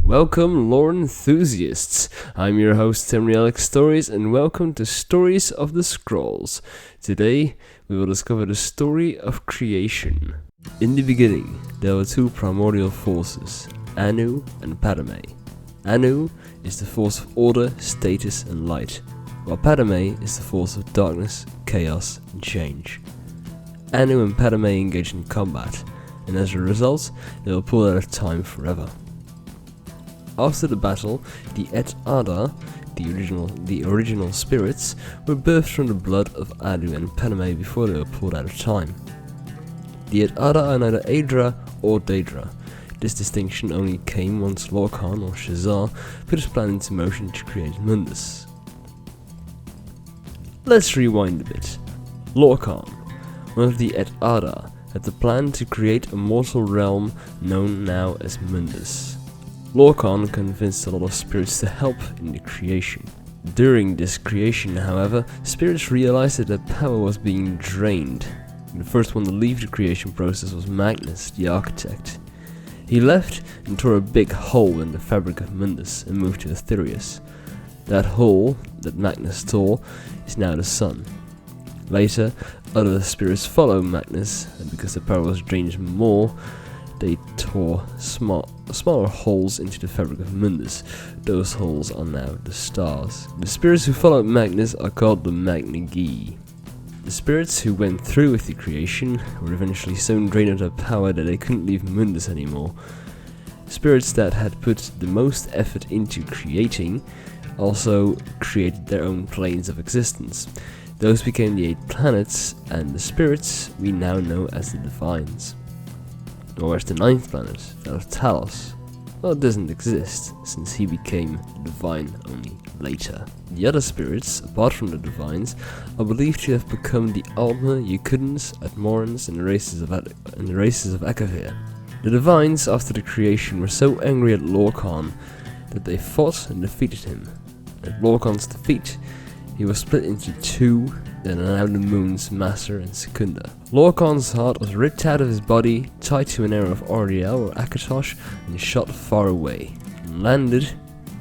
Welcome, lore enthusiasts. I'm your host, Tamrielic Stories, and welcome to Stories of the Scrolls. Today, we will discover the story of creation. In the beginning, there were two primordial forces, Anu and Padme. Anu is the force of order, status, and light, while Padme is the force of darkness, chaos, and change. Anu and Padme engage in combat, and as a result, they will pull out of time forever. After the battle, the Et Ada, the original spirits, were birthed from the blood of Anu and Padme before they were pulled out of time. The Et Ada are neither Aedra or Daedra. This distinction only came once Lorkhan or Shazar put his plan into motion to create Mundus. Let's rewind a bit. Lorkhan, one of the Et Ada, had the plan to create a mortal realm known now as Mundus. Lorkhan convinced a lot of spirits to help in the creation. During this creation, however, spirits realized that their power was being drained. The first one to leave the creation process was Magnus, the architect. He left and tore a big hole in the fabric of Mundus and moved to Aetherius. That hole that Magnus tore is now the sun. Later, other spirits followed Magnus, and because the power was drained even more, they tore smaller holes into the fabric of Mundus. Those holes are now the stars. The spirits who followed Magnus are called the Magni-Gi. The spirits who went through with the creation were eventually so drained of their power that they couldn't leave Mundus anymore. Spirits that had put the most effort into creating also created their own planes of existence. Those became the 8 planets, and the spirits we now know as the Divines. Or as the 9th planet, that of Talos. Well, it doesn't exist, since he became the Divine only later. The other spirits, apart from the Divines, are believed to have become the Aldmer, Yukudans, Atmorans, and the races of Akavir. The Divines, after the creation, were so angry at Lorkhan that they fought and defeated him. At Lorkhan's defeat, he was split into 2, then allowed the moons Master and Secunda. Lorkhan's heart was ripped out of his body, tied to an arrow of Auriel or Akatosh, and shot far away, and landed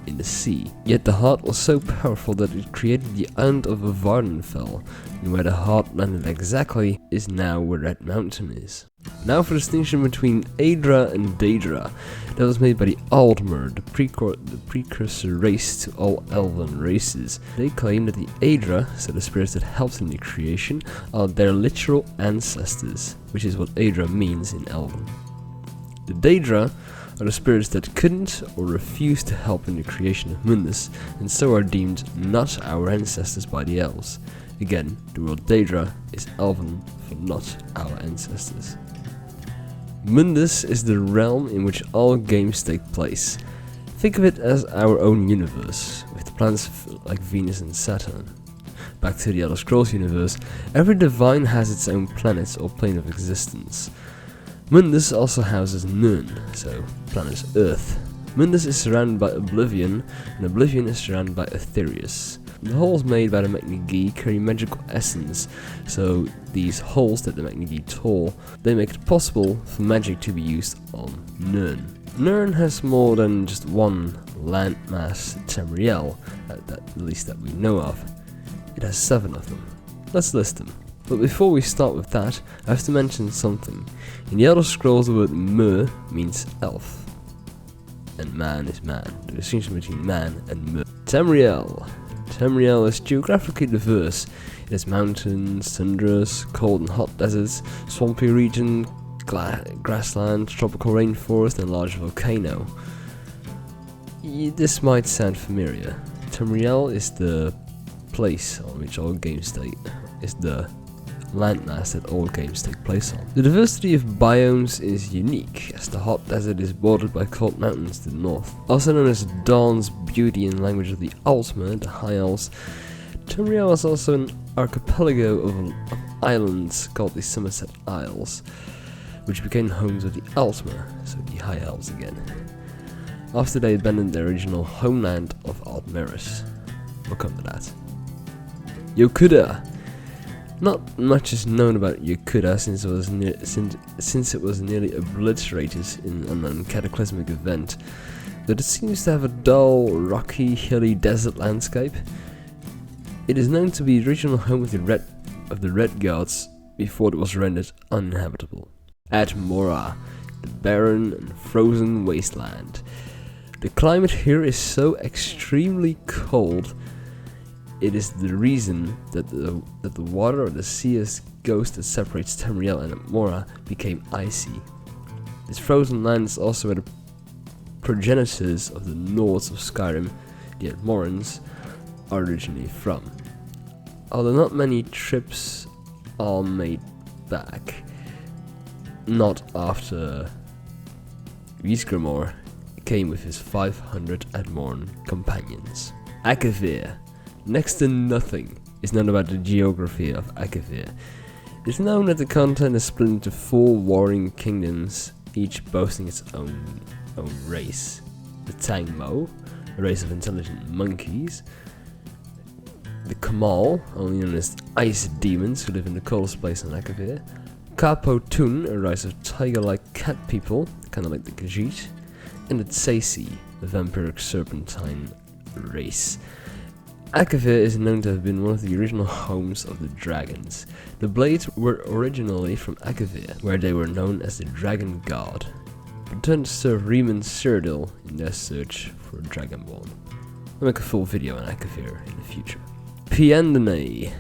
in the sea. Yet the heart was so powerful that it created the island of Vardenfell, and where the heart landed exactly is now where that mountain is. Now for the distinction between Aedra and Daedra, that was made by the Aldmer, the precursor race to all elven races. They claim that the Aedra, so the spirits that helped in the creation, are their literal ancestors, which is what Aedra means in Elven. The Daedra are the spirits that couldn't or refused to help in the creation of Mundus, and so are deemed not our ancestors by the elves. Again, the word Daedra is Elven for not our ancestors. Mundus is the realm in which all games take place. Think of it as our own universe, with planets like Venus and Saturn. Back to the Elder Scrolls universe, every divine has its own planet or plane of existence. Mundus also houses Nirn, so planet Earth. Mundus is surrounded by Oblivion, and Oblivion is surrounded by Aetherius. The holes made by the Magni-Gi carry magical essence, so these holes that the Magni-Gi tore, they make it possible for magic to be used on Nirn. Nirn has more than just one landmass Tamriel, at least that we know of. It has 7 of them. Let's list them. But before we start with that, I have to mention something. In the Elder Scrolls, the word Mer means elf, and man is man. The distinction between man and Mer. Tamriel. Tamriel is geographically diverse. It has mountains, tundras, cold and hot deserts, swampy region, grassland, tropical rainforest, and a large volcano. This might sound familiar. Tamriel is the place on which all games is the landmass that all games take place on. The diversity of biomes is unique, as the hot desert is bordered by cold mountains to the north. Also known as Dawn's Beauty in the language of the Altmer, the High Elves, Tamriel is also an archipelago of islands called the Somerset Isles, which became homes of the Altmer, so the High Elves again, after they abandoned their original homeland of Aldmeris. We'll come to that. Yokuda. Not much is known about Yokuda since it was nearly obliterated in an cataclysmic event. but it seems to have a dull, rocky, hilly desert landscape. It is known to be the original home of the Red Gods before it was rendered uninhabitable. Atmora, the barren and frozen wasteland. The climate here is so extremely cold. It is the reason that the water of the Sea's ghost that separates Tamriel and Atmora became icy. This frozen land is also where the progenitors of the Nords of Skyrim, the Atmorans, are originally from. Although not many trips are made back, not after Ysgramor came with his 500 Atmoran companions. Akavir. Next to nothing is known about the geography of Akavir. It is known that the continent is split into 4 warring kingdoms, each boasting its own race. The Tangmo, a race of intelligent monkeys. The Kamal, only known as ice demons who live in the coldest place on Akavir. Kapotun, a race of tiger-like cat people, kinda like the Khajiit. And the Tsesi, a vampiric serpentine race. Akavir is known to have been one of the original homes of the dragons. The Blades were originally from Akavir, where they were known as the Dragon God, but turned to serve Riemann Cyrodiil in their search for a Dragonborn. I'll make a full video on Akavir in the future. Piandene.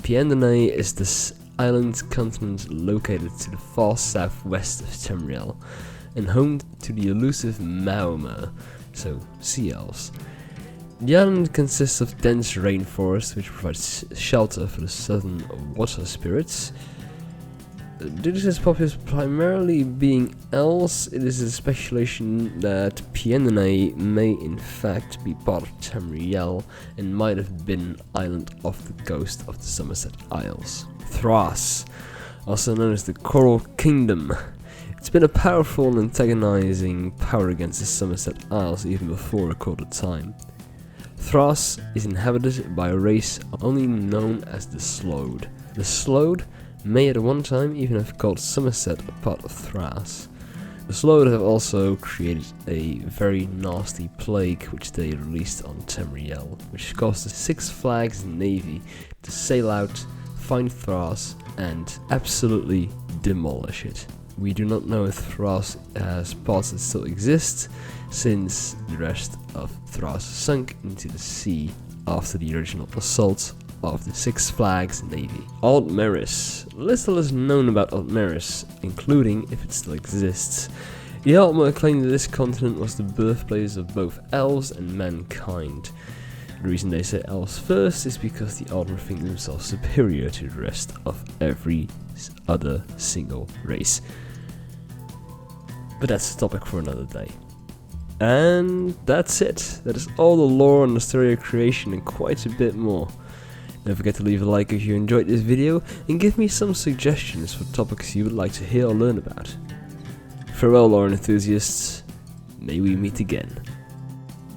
Piandene is this island continent located to the far southwest of Tamriel, and home to the elusive Maoma, so sea elves. The island consists of dense rainforest which provides shelter for the southern water spirits. Due to its populace primarily being elves, it is a speculation that Piandene may in fact be part of Tamriel and might have been an island off the coast of the Somerset Isles. Thras, also known as the Coral Kingdom. It's been a powerful and antagonizing power against the Somerset Isles even before recorded time. Thras is inhabited by a race only known as the Slode. The Slode may at one time even have called Somerset a part of Thras. The Slode have also created a very nasty plague which they released on Tamriel, which caused the Six Flags Navy to sail out, find Thras, and absolutely demolish it. We do not know if Thras has parts that still exist, since the rest of Thras sunk into the sea after the original assault of the Six Flags Navy. Aldmeris. Little is known about Aldmeris, including if it still exists. The Altmer claimed that this continent was the birthplace of both elves and mankind. The reason they say elves first is because the Altmer think themselves superior to the rest of every other single race. But that's a topic for another day. And that's it. That is all the lore on Nostria creation and quite a bit more. Don't forget to leave a like if you enjoyed this video and give me some suggestions for topics you would like to hear or learn about. Farewell lore enthusiasts, may we meet again.